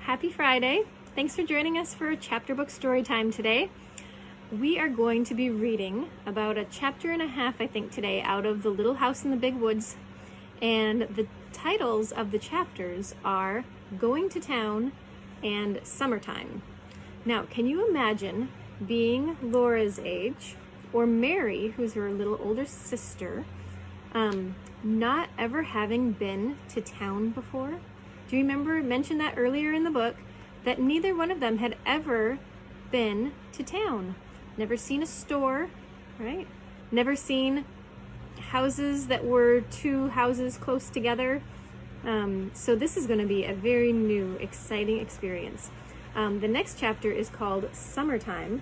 Happy Friday. Thanks for joining us for a chapter book story time today. We are going to be reading about a chapter and a half, I think, today out of The Little House in the Big Woods. And the titles of the chapters are Going to Town and Summertime. Now, can you imagine being Laura's age, or Mary, who's her little older sister, not ever having been to town before? Do you remember mentioned that earlier in the book that neither one of them had ever been to town? Never seen a store, right? Never seen houses that were two houses close together. So this is going to be a very new, exciting experience. The next chapter is called Summertime.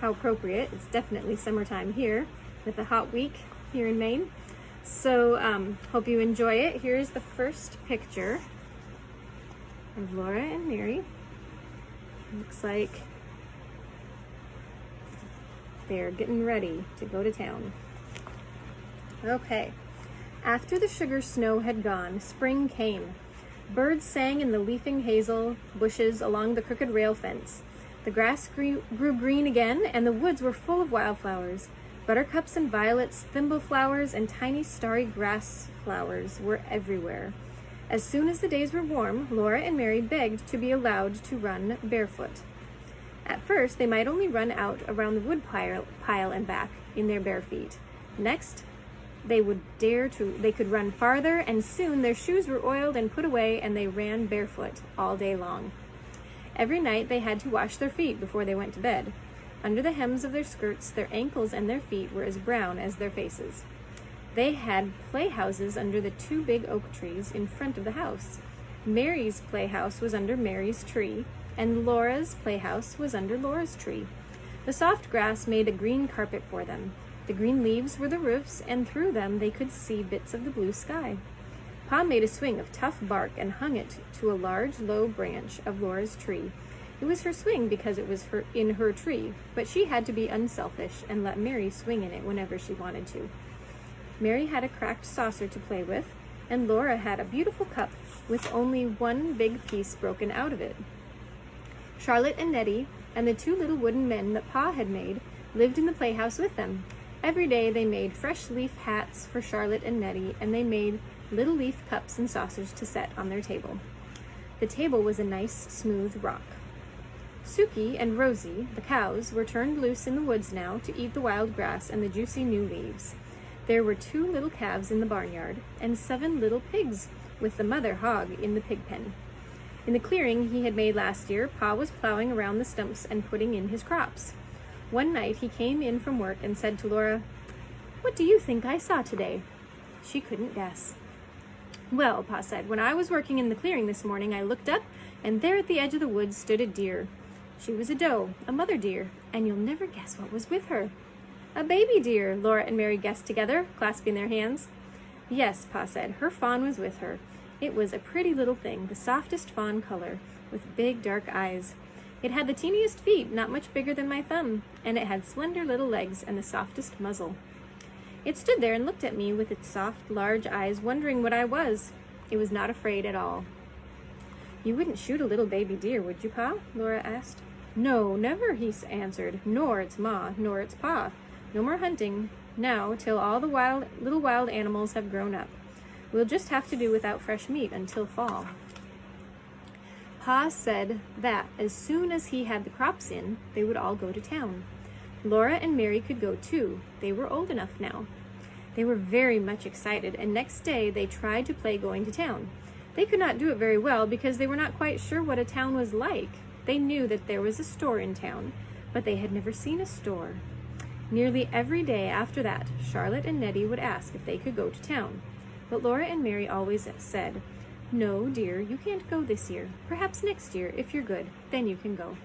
How appropriate. It's definitely summertime here with a hot week here in Maine. So hope you enjoy it. Here's the first picture of Laura and Mary. Looks like they're getting ready to go to town. Okay. After the sugar snow had gone, spring came. Birds sang in the leafing hazel bushes along the crooked rail fence. The grass grew green again, and the woods were full of wildflowers. Buttercups and violets, thimble flowers, and tiny starry grass flowers were everywhere. As soon as the days were warm, Laura and Mary begged to be allowed to run barefoot. At first, they might only run out around the wood pile and back in their bare feet. Next, they could run farther, and soon their shoes were oiled and put away, and they ran barefoot all day long. Every night they had to wash their feet before they went to bed. Under the hems of their skirts, their ankles and their feet were as brown as their faces. They had playhouses under the two big oak trees in front of the house. Mary's playhouse was under Mary's tree, and Laura's playhouse was under Laura's tree. The soft grass made a green carpet for them. The green leaves were the roofs, and through them they could see bits of the blue sky. Pa made a swing of tough bark and hung it to a large, low branch of Laura's tree. It was her swing because it was in her tree, but she had to be unselfish and let Mary swing in it whenever she wanted to. Mary had a cracked saucer to play with, and Laura had a beautiful cup with only one big piece broken out of it. Charlotte and Nettie and the two little wooden men that Pa had made lived in the playhouse with them. Every day they made fresh leaf hats for Charlotte and Nettie, and they made little leaf cups and saucers to set on their table. The table was a nice, smooth rock. Suki and Rosie, the cows, were turned loose in the woods now to eat the wild grass and the juicy new leaves. There were 2 little calves in the barnyard, and 7 little pigs, with the mother hog in the pig pen. In the clearing he had made last year, Pa was plowing around the stumps and putting in his crops. One night he came in from work and said to Laura, "What do you think I saw today?" She couldn't guess. "Well," Pa said, "when I was working in the clearing this morning, I looked up, and there at the edge of the woods stood a deer. She was a doe, a mother deer, and you'll never guess what was with her." "A baby deer," Laura and Mary guessed together, clasping their hands. "Yes," Pa said, "her fawn was with her. It was a pretty little thing, the softest fawn color, with big dark eyes. It had the teeniest feet, not much bigger than my thumb, and it had slender little legs and the softest muzzle. It stood there and looked at me with its soft, large eyes, wondering what I was. It was not afraid at all." "You wouldn't shoot a little baby deer, would you, Pa?" Laura asked. "No, never," he answered, "nor its ma, nor its pa. No more hunting now till all the little wild animals have grown up. We'll just have to do without fresh meat until fall." Pa said that as soon as he had the crops in, they would all go to town. Laura and Mary could go too. They were old enough now. They were very much excited, and next day they tried to play going to town. They could not do it very well because they were not quite sure what a town was like. They knew that there was a store in town, but they had never seen a store. Nearly every day after that, Charlotte and Nettie would ask if they could go to town. But Laura and Mary always said, "No, dear, you can't go this year. Perhaps next year, if you're good, then you can go."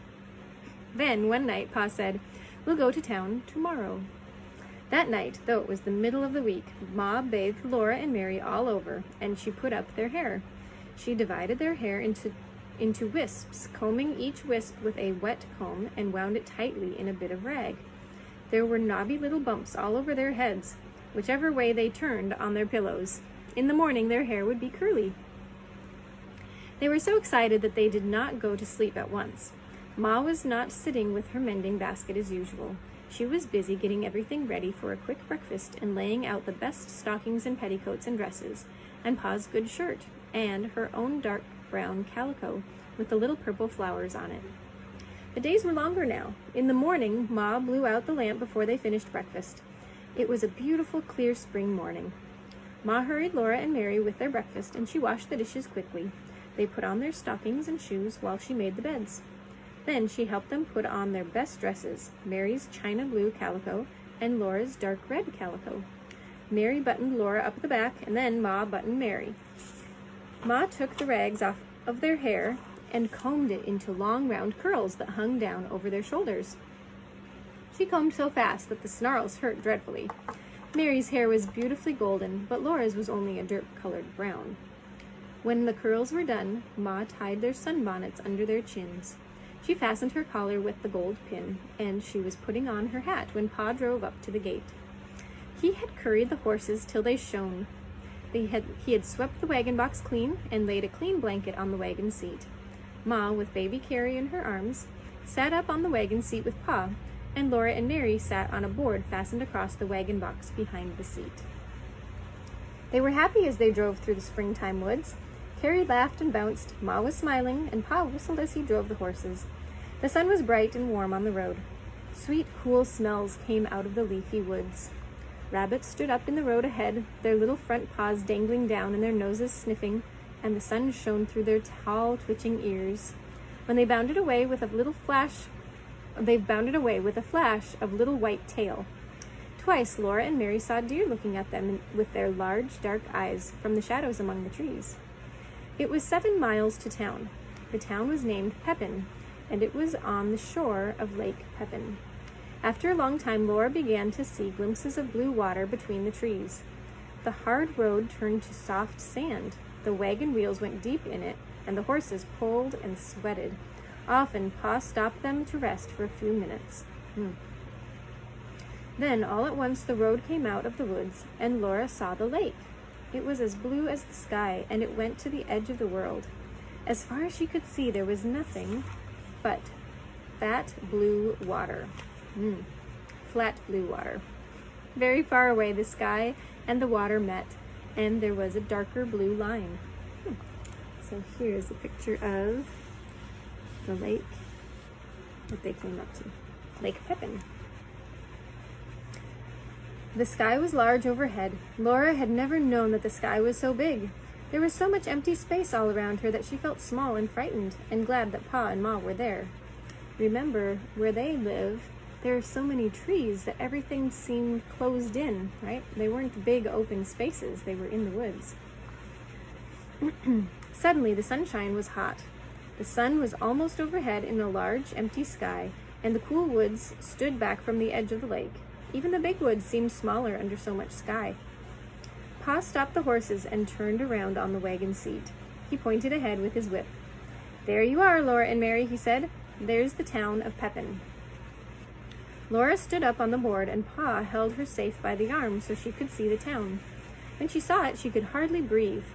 Then, one night, Pa said, "We'll go to town tomorrow." That night, though it was the middle of the week, Ma bathed Laura and Mary all over, and she put up their hair. She divided their hair into wisps, combing each wisp with a wet comb, and wound it tightly in a bit of rag. There were knobby little bumps all over their heads, whichever way they turned on their pillows. In the morning, their hair would be curly. They were so excited that they did not go to sleep at once. Ma was not sitting with her mending basket as usual. She was busy getting everything ready for a quick breakfast and laying out the best stockings and petticoats and dresses, and Pa's good shirt, and her own dark brown calico with the little purple flowers on it. The days were longer now. In the morning, Ma blew out the lamp before they finished breakfast. It was a beautiful, clear spring morning. Ma hurried Laura and Mary with their breakfast, and she washed the dishes quickly. They put on their stockings and shoes while she made the beds. Then she helped them put on their best dresses, Mary's china blue calico and Laura's dark red calico. Mary buttoned Laura up the back, and then Ma buttoned Mary. Ma took the rags off of their hair and combed it into long round curls that hung down over their shoulders. She combed so fast that the snarls hurt dreadfully. Mary's hair was beautifully golden, but Laura's was only a dirt-colored brown. When the curls were done, Ma tied their sunbonnets under their chins. She fastened her collar with the gold pin, and she was putting on her hat when Pa drove up to the gate. He had curried the horses till they shone. He had swept the wagon box clean and laid a clean blanket on the wagon seat. Ma, with baby Carrie in her arms, sat up on the wagon seat with Pa, and Laura and Mary sat on a board fastened across the wagon box behind the seat. They were happy as they drove through the springtime woods. Carrie laughed and bounced, Ma was smiling, and Pa whistled as he drove the horses. The sun was bright and warm on the road. Sweet, cool smells came out of the leafy woods. Rabbits stood up in the road ahead, their little front paws dangling down and their noses sniffing, and the sun shone through their tall, twitching ears. When they bounded away with a flash of little white tail. Twice Laura and Mary saw deer looking at them with their large, dark eyes from the shadows among the trees. It was 7 miles to town. The town was named Pepin, and it was on the shore of Lake Pepin. After a long time, Laura began to see glimpses of blue water between the trees. The hard road turned to soft sand. The wagon wheels went deep in it, and the horses pulled and sweated. Often, Pa stopped them to rest for a few minutes. Then, all at once, the road came out of the woods, and Laura saw the lake. It was as blue as the sky, and it went to the edge of the world. As far as she could see, there was nothing but fat blue water. Flat blue water. Very far away, the sky and the water met, and there was a darker blue line. So here's a picture of the lake that they came up to, Lake Pepin. The sky was large overhead. Laura had never known that the sky was so big. There was so much empty space all around her that she felt small and frightened, and glad that Pa and Ma were there. Remember, where they live, there are so many trees that everything seemed closed in, right? They weren't big open spaces, they were in the woods. Suddenly, the sunshine was hot. The sun was almost overhead in a large, empty sky, and the cool woods stood back from the edge of the lake. Even the big woods seemed smaller under so much sky. Pa stopped the horses and turned around on the wagon seat. He pointed ahead with his whip. "There you are, Laura and Mary," he said. "There's the town of Pepin." Laura stood up on the board, and Pa held her safe by the arm so she could see the town. When she saw it, she could hardly breathe.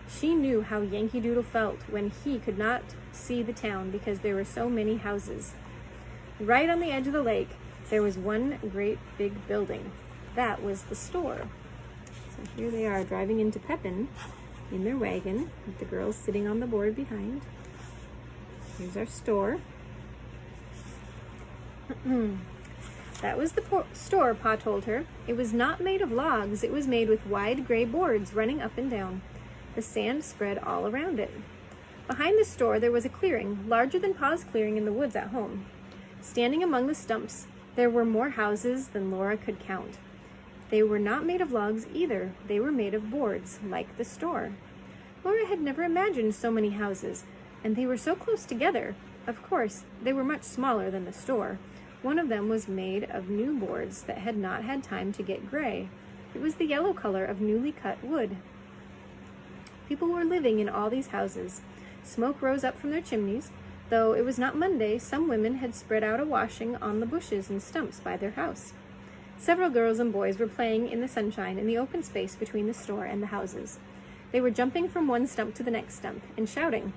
She knew how Yankee Doodle felt when he could not see the town because there were so many houses. Right on the edge of the lake, there was one great big building. That was the store. So here they are driving into Pepin in their wagon with the girls sitting on the board behind. Here's our store. That was the store, Pa told her. It was not made of logs. It was made with wide gray boards running up and down. The sand spread all around it. Behind the store there was a clearing, larger than Pa's clearing in the woods at home. Standing among the stumps, there were more houses than Laura could count. They were not made of logs either. They were made of boards, like the store. Laura had never imagined so many houses, and they were so close together. Of course, they were much smaller than the store. One of them was made of new boards that had not had time to get gray. It was the yellow color of newly cut wood. People were living in all these houses. Smoke rose up from their chimneys. Though it was not Monday, some women had spread out a washing on the bushes and stumps by their house. Several girls and boys were playing in the sunshine in the open space between the store and the houses. They were jumping from one stump to the next stump and shouting.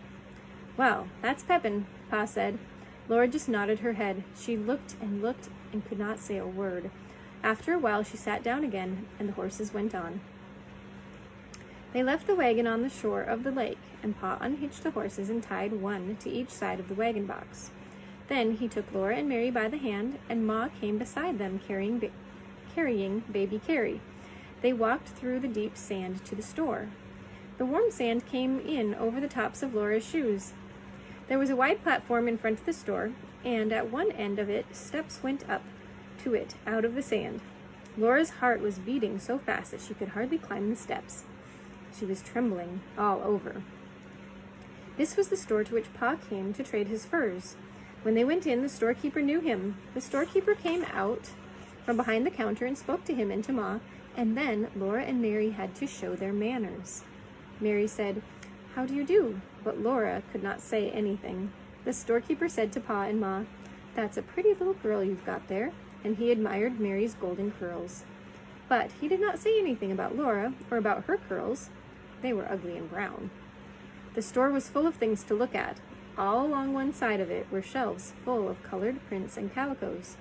Well, that's Pepin, Pa said. Laura just nodded her head. She looked and could not say a word. After a while, she sat down again, and the horses went on. They left the wagon on the shore of the lake, and Pa unhitched the horses and tied one to each side of the wagon box. Then he took Laura and Mary by the hand, and Ma came beside them carrying baby Carrie. They walked through the deep sand to the store. The warm sand came in over the tops of Laura's shoes. There was a wide platform in front of the store, and at one end of it, steps went up to it out of the sand. Laura's heart was beating so fast that she could hardly climb the steps. She was trembling all over. This was the store to which Pa came to trade his furs. When they went in, the storekeeper knew him. The storekeeper came out from behind the counter and spoke to him and to Ma, and then Laura and Mary had to show their manners. Mary said, "How do you do?" But Laura could not say anything. The storekeeper said to Pa and Ma, "That's a pretty little girl you've got there," and he admired Mary's golden curls. But he did not say anything about Laura or about her curls. They were ugly and brown. The store was full of things to look at. All along one side of it were shelves full of colored prints and calicos.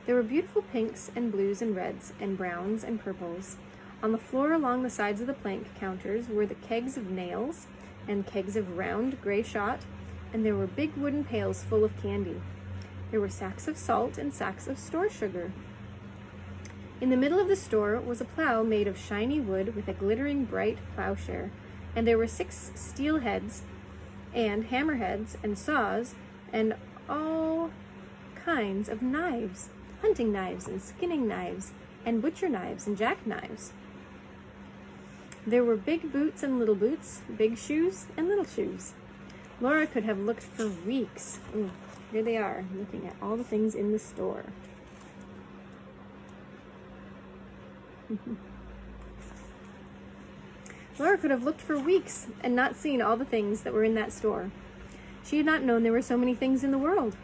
There were beautiful pinks and blues and reds and browns and purples. On the floor along the sides of the plank counters were the kegs of nails and kegs of round gray shot, and there were big wooden pails full of candy. There were sacks of salt and sacks of store sugar. In the middle of the store was a plow made of shiny wood with a glittering bright plowshare, and there were 6 steel heads and hammerheads and saws and all kinds of knives, hunting knives and skinning knives and butcher knives and jackknives. There were big boots and little boots, big shoes and little shoes. Laura could have looked for weeks. Here they are, looking at all the things in the store. Laura could have looked for weeks and not seen all the things that were in that store. She had not known there were so many things in the world.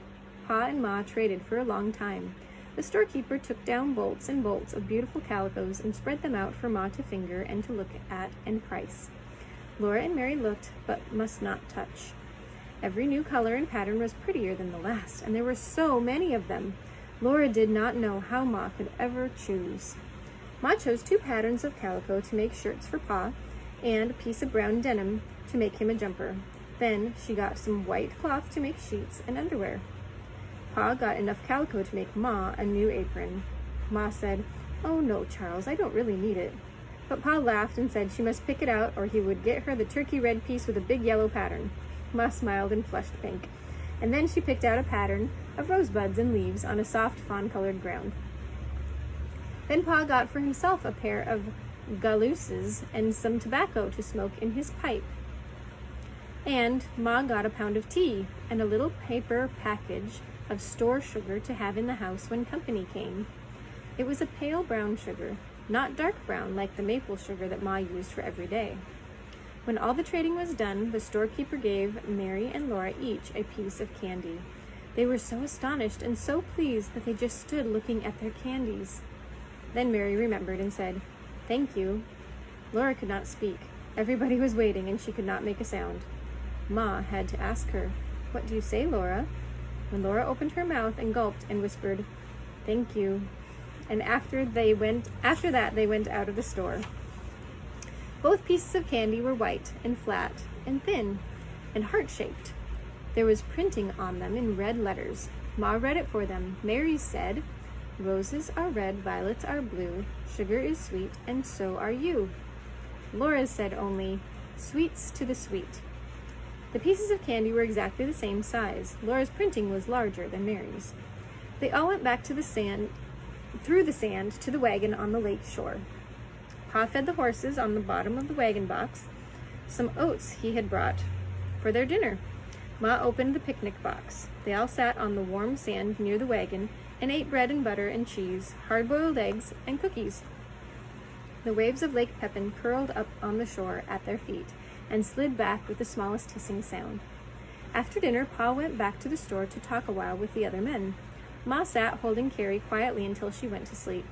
Pa and Ma traded for a long time. The storekeeper took down bolts and bolts of beautiful calicos and spread them out for Ma to finger and to look at and price. Laura and Mary looked, but must not touch. Every new color and pattern was prettier than the last, and there were so many of them. Laura did not know how Ma could ever choose. Ma chose 2 patterns of calico to make shirts for Pa, and a piece of brown denim to make him a jumper. Then she got some white cloth to make sheets and underwear. Pa got enough calico to make Ma a new apron. Ma said, "Oh no, Charles, I don't really need it." But Pa laughed and said she must pick it out or he would get her the turkey red piece with a big yellow pattern. Ma smiled and flushed pink. And then she picked out a pattern of rosebuds and leaves on a soft fawn-colored ground. Then Pa got for himself a pair of galooses and some tobacco to smoke in his pipe. And Ma got a pound of tea and a little paper package of store sugar to have in the house when company came. It was a pale brown sugar, not dark brown like the maple sugar that Ma used for every day. When all the trading was done, the storekeeper gave Mary and Laura each a piece of candy. They were so astonished and so pleased that they just stood looking at their candies. Then Mary remembered and said, "Thank you." Laura could not speak. Everybody was waiting and she could not make a sound. Ma had to ask her, "What do you say, Laura?" When Laura opened her mouth and gulped and whispered, "Thank you." And after that they went out of the store. Both pieces of candy were white and flat and thin and heart-shaped. There was printing on them in red letters. Ma read it for them. Mary said, "Roses are red, violets are blue, sugar is sweet, and so are you." Laura's said only, "Sweets to the sweet." The pieces of candy were exactly the same size. Laura's printing was larger than Mary's. They all went back to the sand, through the sand to the wagon on the lake shore. Pa fed the horses on the bottom of the wagon box some oats he had brought for their dinner. Ma opened the picnic box. They all sat on the warm sand near the wagon and ate bread and butter and cheese, hard-boiled eggs, and cookies. The waves of Lake Pepin curled up on the shore at their feet and slid back with the smallest hissing sound. After dinner, Pa went back to the store to talk a while with the other men. Ma sat holding Carrie quietly until she went to sleep.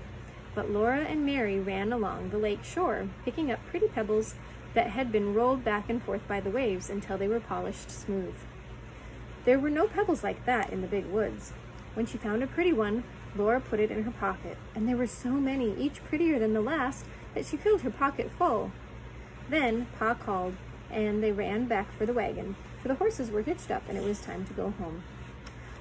But Laura and Mary ran along the lake shore, picking up pretty pebbles that had been rolled back and forth by the waves until they were polished smooth. There were no pebbles like that in the big woods. When she found a pretty one, Laura put it in her pocket, and there were so many, each prettier than the last, that she filled her pocket full. Then Pa called, and they ran back for the wagon, for the horses were hitched up and it was time to go home.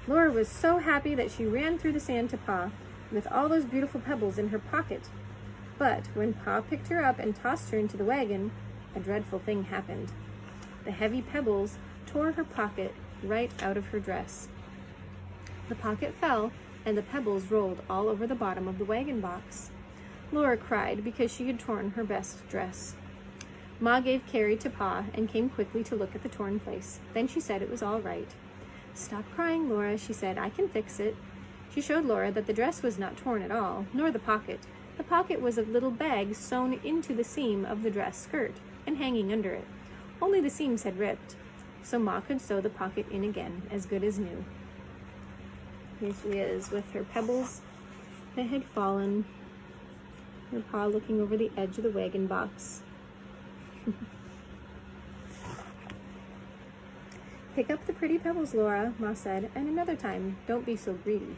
Laura was so happy that she ran through the sand to Pa, with all those beautiful pebbles in her pocket. But when Pa picked her up and tossed her into the wagon, a dreadful thing happened. The heavy pebbles tore her pocket right out of her dress. The pocket fell, and the pebbles rolled all over the bottom of the wagon box. Laura cried because she had torn her best dress. Ma gave Carrie to Pa and came quickly to look at the torn place. Then she said it was all right. "Stop crying, Laura," she said. "I can fix it." She showed Laura that the dress was not torn at all, nor the pocket. The pocket was a little bag sewn into the seam of the dress skirt and hanging under it. Only the seams had ripped, so Ma could sew the pocket in again, as good as new. Here she is with her pebbles that had fallen, her Pa looking over the edge of the wagon box. "Pick up the pretty pebbles, Laura," Ma said, "and another time, don't be so greedy."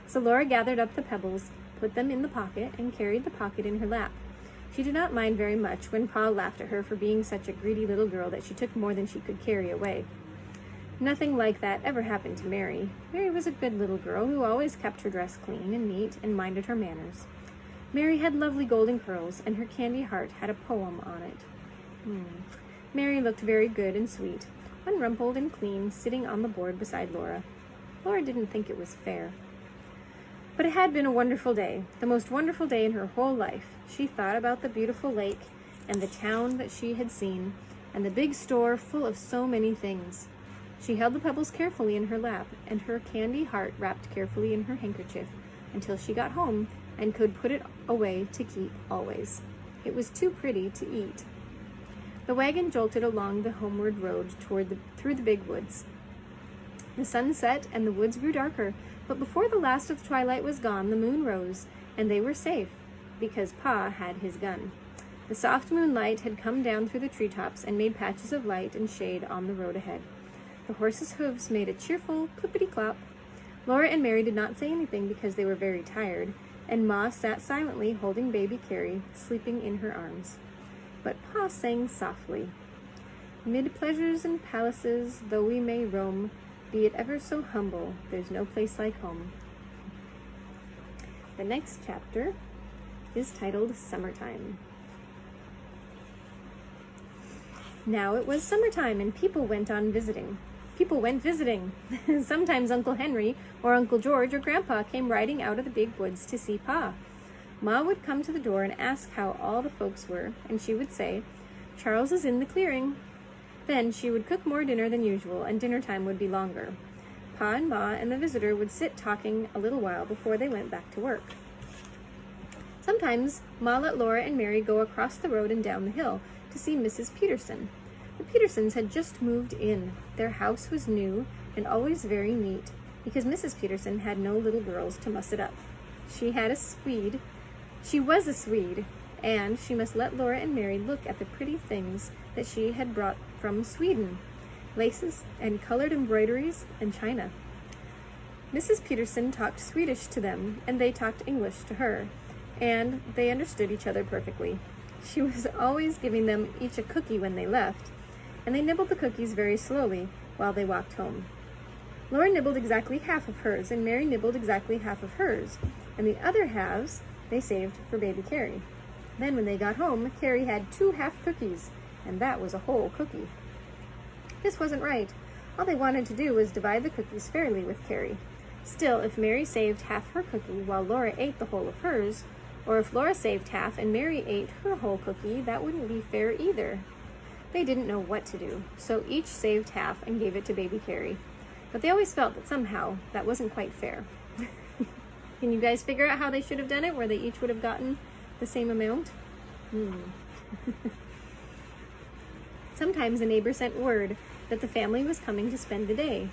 So Laura gathered up the pebbles, put them in the pocket, and carried the pocket in her lap. She did not mind very much when Pa laughed at her for being such a greedy little girl that she took more than she could carry away. Nothing like that ever happened to Mary. Mary was a good little girl who always kept her dress clean and neat and minded her manners. Mary had lovely golden curls, and her candy heart had a poem on it. Mary looked very good and sweet, unrumpled and clean, sitting on the board beside Laura. Laura didn't think it was fair. But it had been a wonderful day, the most wonderful day in her whole life. She thought about the beautiful lake and the town that she had seen, and the big store full of so many things. She held the pebbles carefully in her lap, and her candy heart wrapped carefully in her handkerchief, until she got home and could put it away to keep always. It was too pretty to eat. The wagon jolted along the homeward road through the big woods. The sun set and the woods grew darker, but before the last of the twilight was gone, the moon rose, and they were safe, because Pa had his gun. The soft moonlight had come down through the treetops and made patches of light and shade on the road ahead. The horses' hooves made a cheerful clippity-clop. Laura and Mary did not say anything because they were very tired, and Ma sat silently holding baby Carrie, sleeping in her arms. But Pa sang softly, "Mid pleasures and palaces, though we may roam, be it ever so humble, there's no place like home." The next chapter is titled Summertime. Now it was summertime, and people went visiting. Sometimes Uncle Henry or Uncle George or Grandpa came riding out of the big woods to see Pa. Ma would come to the door and ask how all the folks were, and she would say, "Charles is in the clearing." Then she would cook more dinner than usual, and dinner time would be longer. Pa and Ma and the visitor would sit talking a little while before they went back to work. Sometimes Ma let Laura and Mary go across the road and down the hill to see Mrs. Peterson. The Petersons had just moved in. Their house was new and always very neat, because Mrs. Peterson had no little girls to muss it up. She was a Swede, and she must let Laura and Mary look at the pretty things that she had brought from Sweden, laces and colored embroideries and china. Mrs. Peterson talked Swedish to them, and they talked English to her, and they understood each other perfectly. She was always giving them each a cookie when they left, and they nibbled the cookies very slowly while they walked home. Laura nibbled exactly half of hers, and Mary nibbled exactly half of hers, and the other halves they saved for baby Carrie. Then when they got home, Carrie had 2 half cookies, and that was a whole cookie. This wasn't right. All they wanted to do was divide the cookies fairly with Carrie. Still, if Mary saved half her cookie while Laura ate the whole of hers, or if Laura saved half and Mary ate her whole cookie, that wouldn't be fair either. They didn't know what to do, so each saved half and gave it to baby Carrie. But they always felt that somehow that wasn't quite fair. Can you guys figure out how they should have done it, where they each would have gotten the same amount? Sometimes a neighbor sent word that the family was coming to spend the day.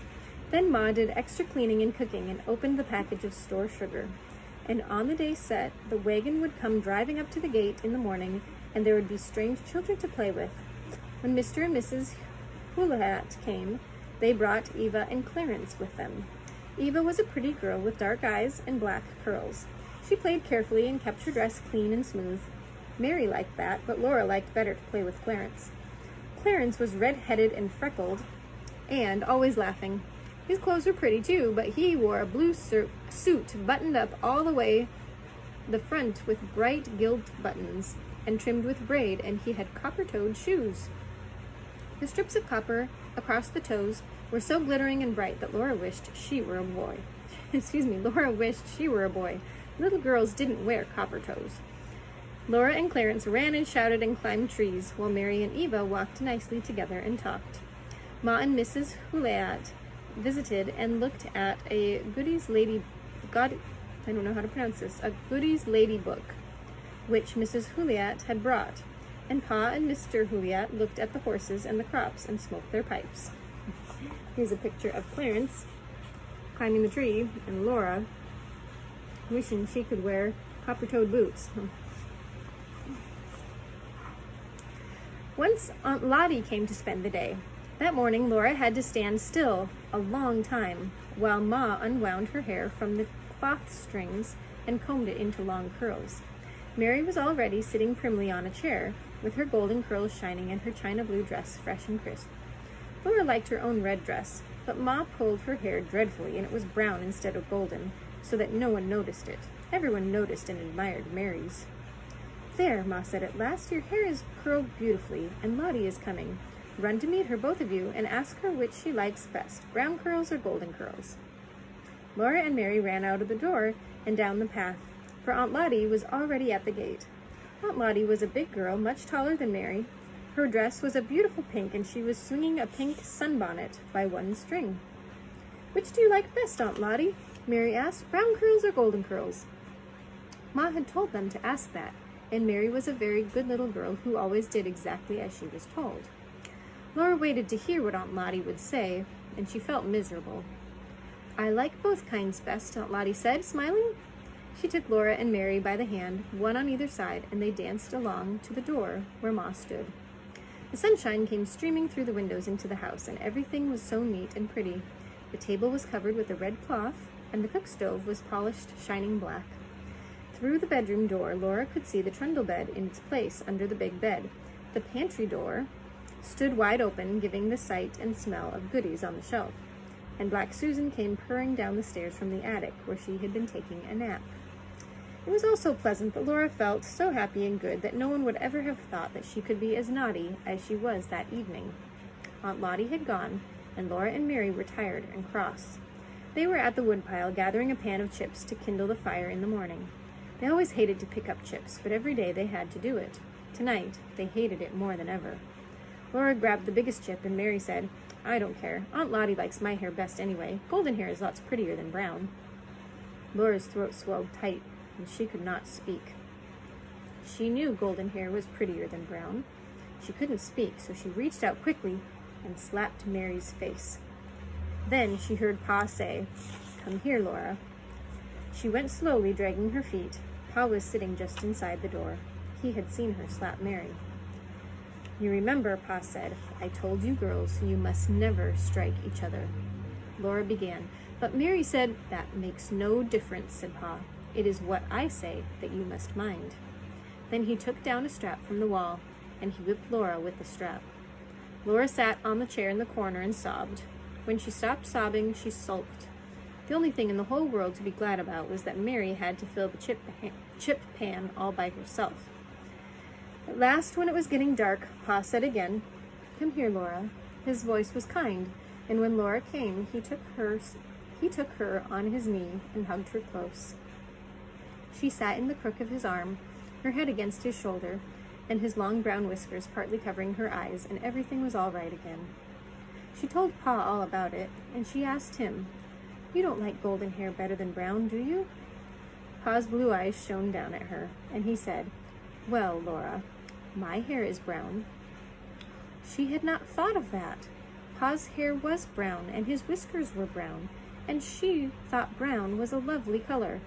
Then Ma did extra cleaning and cooking and opened the package of store sugar. And on the day set, the wagon would come driving up to the gate in the morning, and there would be strange children to play with. When Mr. and Mrs. Houlihat came, They brought Eva and Clarence with them. Eva was a pretty girl with dark eyes and black curls. She played carefully and kept her dress clean and smooth. Mary liked that, but Laura liked better to play with Clarence. Clarence was red-headed and freckled and always laughing. His clothes were pretty too, but he wore a blue suit buttoned up all the way the front with bright gilt buttons and trimmed with braid, and he had copper-toed shoes. The strips of copper across the toes were so glittering and bright that Laura wished she were a boy. Laura wished she were a boy. Little girls didn't wear copper toes. Laura and Clarence ran and shouted and climbed trees, while Mary and Eva walked nicely together and talked. Ma and Mrs. Houliat visited and looked at a Goodies Lady book, which Mrs. Houliat had brought, and Pa and Mr. Houliat looked at the horses and the crops and smoked their pipes. Here's a picture of Clarence climbing the tree and Laura wishing she could wear copper-toed boots. Once Aunt Lottie came to spend the day. That morning, Laura had to stand still a long time while Ma unwound her hair from the cloth strings and combed it into long curls. Mary was already sitting primly on a chair, with her golden curls shining and her china blue dress fresh and crisp. Laura liked her own red dress, but Ma pulled her hair dreadfully, and it was brown instead of golden, so that no one noticed it. Everyone noticed and admired Mary's. "There," Ma said at last, "your hair is curled beautifully, and Lottie is coming. Run to meet her, both of you, and ask her which she likes best, brown curls or golden curls." Laura and Mary ran out of the door and down the path, for Aunt Lottie was already at the gate. Aunt Lottie was a big girl, much taller than Mary. Her dress was a beautiful pink, and she was swinging a pink sunbonnet by one string. "Which do you like best, Aunt Lottie?" Mary asked. "Brown curls or golden curls?" Ma had told them to ask that, and Mary was a very good little girl who always did exactly as she was told. Laura waited to hear what Aunt Lottie would say, and she felt miserable. "I like both kinds best," Aunt Lottie said, smiling. She took Laura and Mary by the hand, one on either side, and they danced along to the door where Ma stood. The sunshine came streaming through the windows into the house, and everything was so neat and pretty. The table was covered with a red cloth, and the cook stove was polished, shining black. Through the bedroom door, Laura could see the trundle bed in its place under the big bed. The pantry door stood wide open, giving the sight and smell of goodies on the shelf. And Black Susan came purring down the stairs from the attic, where she had been taking a nap. It was all so pleasant that Laura felt so happy and good that no one would ever have thought that she could be as naughty as she was that evening. Aunt Lottie had gone, and Laura and Mary were tired and cross. They were at the woodpile gathering a pan of chips to kindle the fire in the morning. They always hated to pick up chips, but every day they had to do it. Tonight, they hated it more than ever. Laura grabbed the biggest chip, and Mary said, "I don't care. Aunt Lottie likes my hair best anyway. Golden hair is lots prettier than brown." Laura's throat swelled tight, and she could not speak. She knew golden hair was prettier than brown. She couldn't speak, so she reached out quickly and slapped Mary's face. Then she heard Pa say, "Come here, Laura." She went slowly, dragging her feet. Pa was sitting just inside the door. He had seen her slap Mary. "You remember," Pa said, "I told you girls you must never strike each other." Laura began, but Mary said, "That makes no difference," said Pa. "It is what I say that you must mind." Then he took down a strap from the wall, and he whipped Laura with the strap. Laura sat on the chair in the corner and sobbed. When she stopped sobbing, she sulked. The only thing in the whole world to be glad about was that Mary had to fill the chip pan all by herself. At last, when it was getting dark, Pa said again, "Come here, Laura." His voice was kind, and when Laura came, he took her on his knee and hugged her close. She sat in the crook of his arm, her head against his shoulder, and his long brown whiskers partly covering her eyes, and everything was all right again. She told Pa all about it, and she asked him, "You don't like golden hair better than brown, do you?" Pa's blue eyes shone down at her, and he said, "Well, Laura, my hair is brown." She had not thought of that. Pa's hair was brown, and his whiskers were brown, and she thought brown was a lovely color.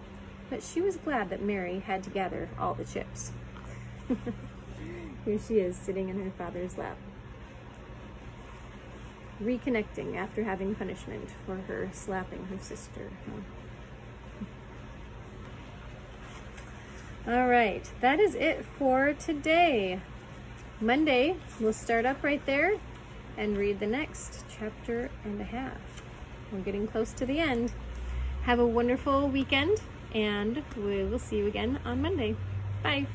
But she was glad that Mary had to gather all the chips. Here she is, sitting in her father's lap. reconnecting after having punishment for her slapping her sister. All right, that is it for today. Monday, we'll start up right there and read the next chapter and a half. We're getting close to the end. Have a wonderful weekend, and we will see you again on Monday. Bye.